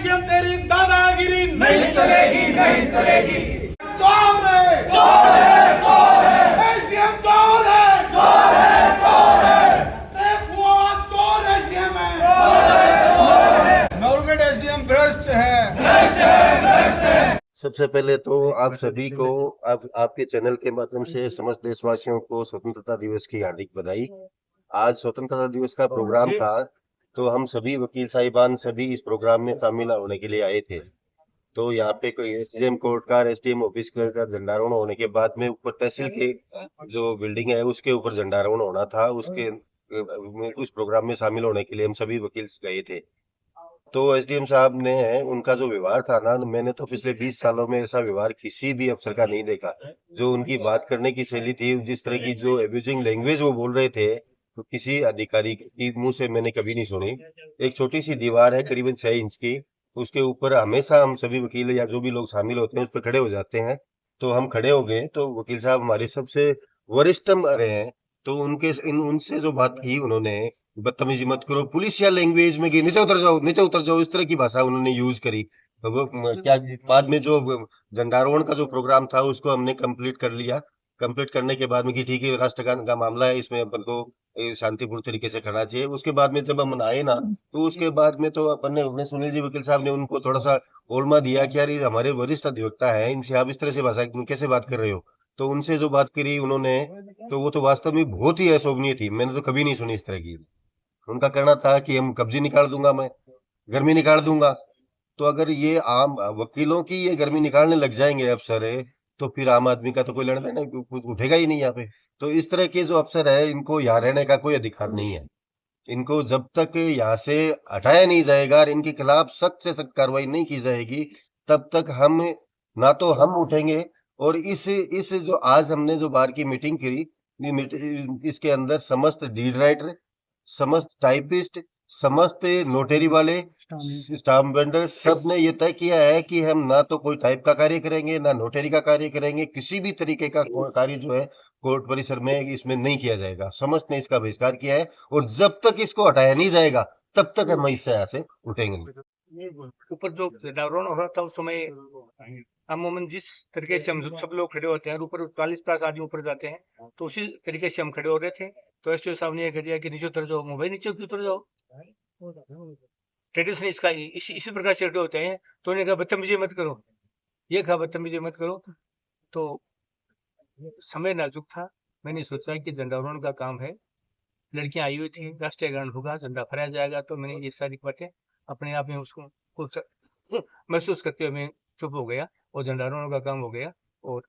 SDM तेरी दादागिरी नहीं चलेगी, नहीं चलेगी। चोर है, चोर है, चोर है, एसडीएम चोर है, चोर है, चोर है, रेप हुआ चोर एसडीएम है, चोर है। नौरगढ़ एसडीएम भ्रष्ट है, भ्रष्ट है, भ्रष्ट है। सबसे पहले तो आप सभी को आपके चैनल के माध्यम से समस्त देशवासियों को स्वतंत्रता दिवस की हार्दिक बधाई। आज स्वतंत्रता दिवस का प्रोग्राम था, तो हम सभी वकील साहिबान सभी इस प्रोग्राम में शामिल होने के लिए आए थे। तो यहाँ पे कोई एसडीएम कोर्ट का, एसडीएम ऑफिस का झंडारोहण होने के बाद में ऊपर तहसील के जो बिल्डिंग है उसके ऊपर झंडारोहण होना था। उस प्रोग्राम में शामिल होने के लिए हम सभी वकील गए थे। तो एसडीएम साहब ने उनका जो व्यवहार था ना, मैंने तो पिछले 20 सालों में ऐसा व्यवहार किसी भी अफसर का नहीं देखा। जो उनकी बात करने की शैली थी, जिस तरह की जो एब्यूजिंग लैंग्वेज वो बोल रहे थे, तो किसी अधिकारी की मुंह से मैंने कभी नहीं सुनी। एक छोटी सी दीवार है करीबन 6 इंच की, उसके ऊपर हमेशा हम सभी वकील या जो भी लोग शामिल होते हैं उस पर खड़े हो जाते हैं। तो हम खड़े हो गए, तो वकील साहब हमारे सबसे वरिष्ठतम रहे हैं, तो उनसे जो बात की उन्होंने, बदतमीजी मत करो, पुलिसिया लैंग्वेज में कि नीचे उतर जाओ, नीचे उतर जाओ, इस तरह की भाषा उन्होंने यूज करी। तो वो क्या, बाद में जो झंडारोहण का जो प्रोग्राम था उसको हमने कंप्लीट कर लिया। कंप्लीट करने के बाद में कि ठीक है, राष्ट्रगान का मामला है, इसमें अपन को शांतिपूर्ण तरीके से करना चाहिए। उसके बाद में जब हम आए ना, तो उसके बाद में तो अपन ने सुनील जी वकील साहब ने उनको थोड़ा सा ओलमा दिया कि यार ये हमारे वरिष्ठ अधिवक्ता है, इनसे आप इस तरह से भाषा कैसे बात कर रहे हो। तो उनसे जो बात करी उन्होंने, तो वो तो वास्तव में बहुत ही अशोभनीय थी, मैंने तो कभी नहीं सुनी इस तरह की। उनका कहना था कि हम कब्जे निकाल दूंगा, मैं गर्मी निकाल दूंगा। तो अगर ये आम वकीलों की ये गर्मी निकालने लग जाएंगे अफसर है, तो फिर आम आदमी का तो कोई लेना देना कुछ उठेगा ही नहीं यहाँ पे। तो इस तरह के जो अफसर है, इनको यहाँ रहने का कोई अधिकार नहीं है। इनको जब तक यहाँ से हटाया नहीं जाएगा और इनके खिलाफ सख्त से सख्त कार्रवाई नहीं की जाएगी, तब तक हम ना तो हम उठेंगे। और इस जो आज हमने जो बार की मीटिंग करी, इसके अंदर समस्त लीड राइटर, समस्त टाइपिस्ट, समस्त नोटरी वाले, स्टाम्प वेंडर, सब ने ये तय किया है कि हम ना तो कोई टाइप का कार्य करेंगे, ना नोटरी का कार्य करेंगे, किसी भी तरीके का कार्य जो है कोर्ट परिसर में इसमें नहीं किया जाएगा। समस्त ने इसका बहिष्कार किया है, और जब तक इसको हटाया नहीं जाएगा तब तक हम इससे यहाँ से उठेंगे नहीं। ऊपर जो डाउन हो रहा था उस समय अमूमन जिस तरीके से हम सब लोग खड़े होते हैं, ऊपर 40-50 आदमी ऊपर जाते हैं, तो उसी तरीके से हम खड़े हो रहे थे। तो एसटीओ साहब ने कह दिया कि नीचे उतर जाओ। मोबाइल नीचे क्यों उतर जाओ, ट्रेडिशन इसका इसी प्रकार से खड़े होते हैं। तो उन्होंने कहा बदतमीजी मत करो, ये कहा बदतमीजी मत करो। तो समय नाजुक था, मैंने सोचा कि झंडारोहण का काम है, लड़कियां आई हुई थी, राष्ट्रीय गान होगा, झंडा फहराया जाएगा, तो मैंने ये सारी बातें अपने आप में उसको कुछ महसूस करते हुए मैं चुप हो गया और झंडारोहण का काम हो गया और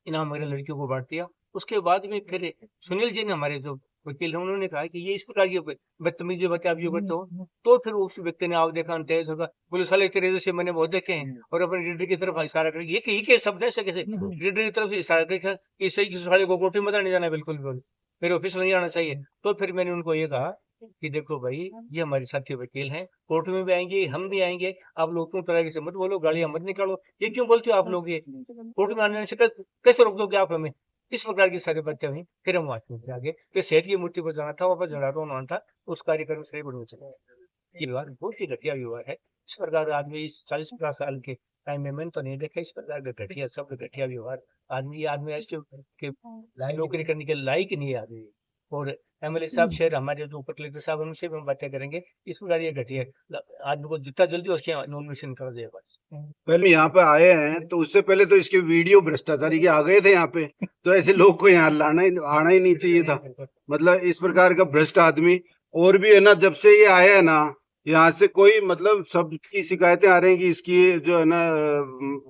इनाम मेरे लड़कियों को बांट दिया। उसके बाद में फिर सुनील जी ने, हमारे जो वकील हैं, उन्होंने कहा कि ये इस प्रकार की बदतमीजी बातें आप ये करते हो। तो फिर उस व्यक्ति ने आप देखा तेज होगा, पुलिस वाले तेरे जैसे मैंने बहुत देखे हैं, और अपने लीडर की तरफ इशारा कर, ये के शब्द है कैसे लीडर की तरफ इशारा कर कि सही किसी वाले को कोर्ट में नहीं जाना, बिल्कुल भी मेरे ऑफिस में नहीं आना चाहिए। तो फिर मैंने उनको ये कहा कि देखो भाई, ये हमारे साथी वकील हैं, कोर्ट में भी आएंगे, हम भी आएंगे, आप लोग क्यों तरह से मत बोलो, गालियां मत निकालो, ये क्यों बोलते हो आप लोग, ये कोर्ट में आने से कैसे रोक दोगे आप हमें, इस प्रकार की सारी बातें हुई। फिर हम वहां से आगे तो शहर की मूर्ति पर जाना था, वहां पर झंडारोहण होना था, उस कार्यक्रम से बढ़ने चले। ये व्यवहार बहुत ही घटिया व्यवहार है। इस प्रकार आदमी इस 40-50 साल के टाइम में मैंने तो नहीं देखा इस प्रकार का घटिया शब्द, घटिया व्यवहार। आदमी ऐसे के नौकरी करने के लायक नहीं है आदमी। और एमएलए साहब शहर हमारे जो ऊपर कलेक्टर साहब, उनसे भी हम बातें करेंगे। इस प्रकार ये घटिया आदमी को जितना जल्दी उसके नॉमिनेशन कर दे बस। पहले यहाँ पे आए हैं, तो उससे पहले तो इसके वीडियो भ्रष्टाचारी के आ गए थे यहाँ पे, तो ऐसे लोग को यहाँ आना ही नहीं चाहिए था। मतलब इस प्रकार का भ्रष्ट आदमी। और भी है ना, जब से ये आया है ना, यहाँ से कोई मतलब सबकी शिकायतें आ रही हैं कि इसकी जो है ना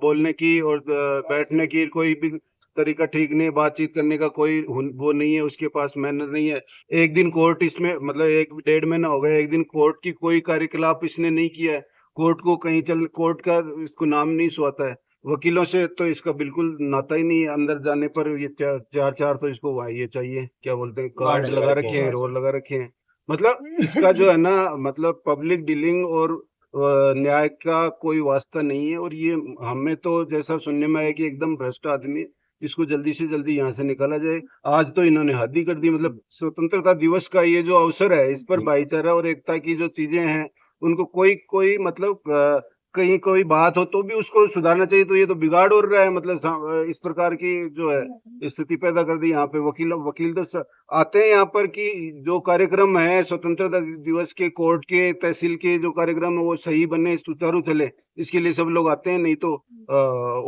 बोलने की और बैठने की कोई भी तरीका ठीक नहीं, बातचीत करने का कोई वो नहीं है, उसके पास मैनर नहीं है। एक दिन कोर्ट इसमें मतलब 1-1.5 महीना हो गया, एक दिन कोर्ट की कोई कार्यकलाप इसने नहीं किया है। कोर्ट को कहीं कोर्ट का इसको नाम नहीं सुहाता है। वकीलों से तो इसका बिल्कुल नाता ही नहीं है। अंदर जाने पर ये चार तो इसको वहाँ ये चाहिए, क्या बोलते हैं, कार्ड लगा रखे हैं, रोल लगा रखे हैं। मतलब इसका जो है ना, मतलब पब्लिक डीलिंग और न्याय का कोई वास्ता नहीं है। और ये हमें तो जैसा सुनने में आया कि एकदम भ्रष्ट आदमी है, इसको जल्दी से जल्दी यहाँ से निकाला जाए। आज तो इन्होंने हद ही कर दी। मतलब स्वतंत्रता दिवस का ये जो अवसर है, इस पर भाईचारा और एकता की जो चीजें हैं उनको कोई मतलब कहीं कोई बात हो तो भी उसको सुधारना चाहिए। तो ये तो बिगाड़ हो रहा है, मतलब इस प्रकार की जो है स्थिति पैदा कर दी यहाँ पे। वकील तो आते हैं यहाँ पर कि जो कार्यक्रम है स्वतंत्रता दिवस के, कोर्ट के, तहसील के जो कार्यक्रम है वो सही बने, सुचारू चले, इसके लिए सब लोग आते हैं। नहीं तो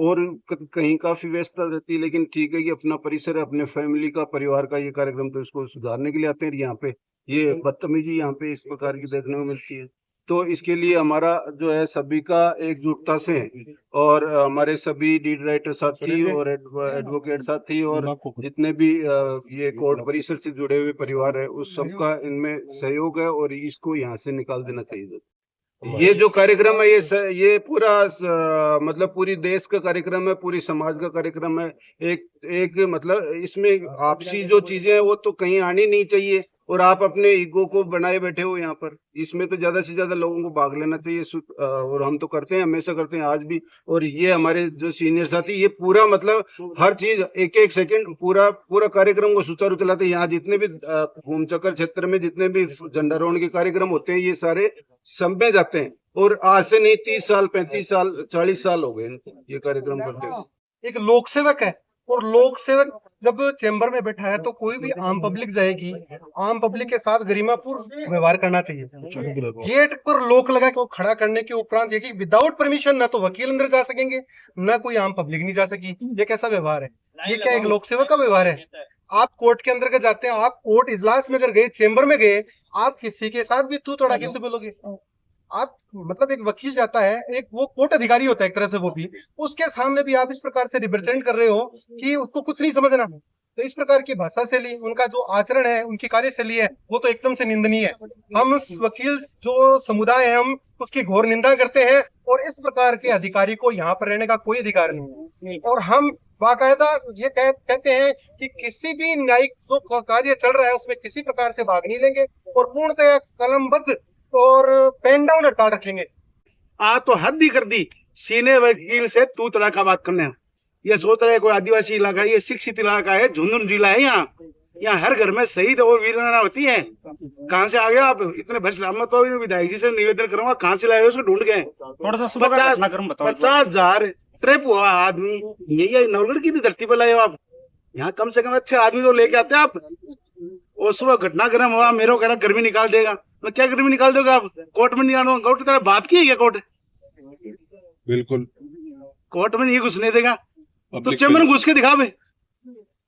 और कहीं काफी व्यस्तता रहती है। लेकिन ठीक है, ये अपना परिसर है, अपने फैमिली का, परिवार का ये कार्यक्रम, तो इसको सुधारने के लिए आते हैं। यहाँ पे ये बदतमीजी यहाँ पे इस प्रकार की देखने को मिलती है। तो इसके लिए हमारा जो है सभी का एकजुटता से, और हमारे सभी लीड राइटर साथी और एडवोकेट साथी और जितने भी ये कोर्ट परिसर से जुड़े हुए परिवार है, उस सबका इनमें सहयोग है और इसको यहाँ से निकाल देना चाहिए। ये जो कार्यक्रम है ये पूरा मतलब पूरी देश का कार्यक्रम है, पूरी समाज का कार्यक्रम है। एक मतलब इसमें आपसी जो चीजें हैं वो तो कहीं आनी नहीं चाहिए, और आप अपने ईगो को बनाए बैठे हो यहाँ पर। इसमें तो ज्यादा से ज्यादा लोगों को भाग लेना चाहिए, और हम तो करते हैं, हमेशा करते हैं, आज भी। और ये हमारे जो सीनियर साथी, ये पूरा मतलब हर चीज एक सेकंड पूरा कार्यक्रम को सुचारू चलाते हैं। यहाँ जितने भी घूम चक्कर क्षेत्र में जितने भी झंडारोहण के कार्यक्रम होते हैं, ये सारे संभे जाते हैं। और आज से नहीं, 30 साल, 35 साल, 40 साल हो गए ये कार्यक्रम करते हैं। एक लोक सेवक है, और लोक सेवक जब चेंबर में बैठा है तो कोई भी आम पब्लिक जाएगी, आम पब्लिक के साथ गरिमापूर्ण व्यवहार करना चाहिए। गेट पर लोक लगा के वो खड़ा करने के उपरांत ये कि विदाउट परमिशन ना तो वकील अंदर जा सकेंगे, ना कोई आम पब्लिक नहीं जा सकी। ये कैसा व्यवहार है? ये क्या एक लोक सेवक का व्यवहार है? आप कोर्ट के अंदर के जाते हैं, आप कोर्ट इजलास में अगर गए, चेंबर में गए, आप किसी के साथ भी तू तोड़ा कैसे बोलोगे? आप मतलब एक वकील जाता है, एक वो कोर्ट अधिकारी होता है एक तरह से, वो भी उसके सामने भी आप इस प्रकार से रिप्रेजेंट कर रहे हो कि उसको कुछ नहीं समझना। तो इस प्रकार की भाषा शैली, उनका जो आचरण है, उनकी कार्यशैली है, वो तो एकदम से निंदनीय है। हम उस वकील जो समुदाय है, हम उसकी घोर निंदा करते हैं, और इस प्रकार के अधिकारी को यहाँ पर रहने का कोई अधिकार नहीं। और हम बाकायदा ये कहते हैं कि किसी भी न्यायिक जो कार्य चल रहा है उसमें किसी प्रकार से भाग नहीं लेंगे, और पूर्णतः कलमबद्ध और पेन डाउन हड़ताल रखेंगे। आज तो हद ही कर दी, सीने वकील से तू तड़ा का बात करने। ये सोच रहे कोई आदिवासी इलाका, ये शिक्षित इलाका है, झुंझुनू जिला है। यहाँ हर घर में शहीद और वीरांगना होती है। कहाँ से आ गए आप इतने भ्रष्ट? मैं तो विधायक जी से निवेदन करूंगा, कहाँ से लाए उसको ढूंढ गए। थोड़ा सा 50,000 ट्रिप हुआ आदमी, यही नवगढ़ की धरती पर लाए हो आप। यहाँ कम से कम अच्छे आदमी तो लेके आते आप। और सुबह घटनाक्रम हुआ, मेरे को कह रहा गर्मी निकाल देगा। तो क्या गर्मी निकाल दोगे आप? कोर्ट में नहीं आना, कोर्ट की तरह बात की है क्या? कोर्ट बिल्कुल कोर्ट में नहीं घुसने देगा, तो चेंबर में घुस के दिखा बे।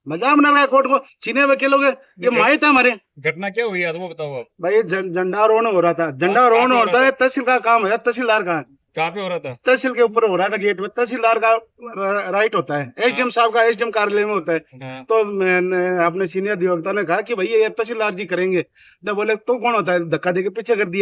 मजाक बना रहा है कोर्ट को, चीने वकीलों के। ये माहित है हमारे। घटना क्या हुई है वो बताओ आप। भाई झंडारोहण हो रहा था, झंडारोहण होता है, तहसील का काम है। तहसीलदार का कहाँ पे हो रहा था? तहसील के ऊपर हो रहा था, गेट में। तहसीलदार का राइट होता है, एसडीएम साहब का एसडीएम कार्यालय में होता है। तो मैंने अपने सीनियर अधिवक्ता ने कहा कि भैया ये तहसीलदार जी करेंगे। तो बोले तो कौन होता है? धक्का देके पीछे कर दिया।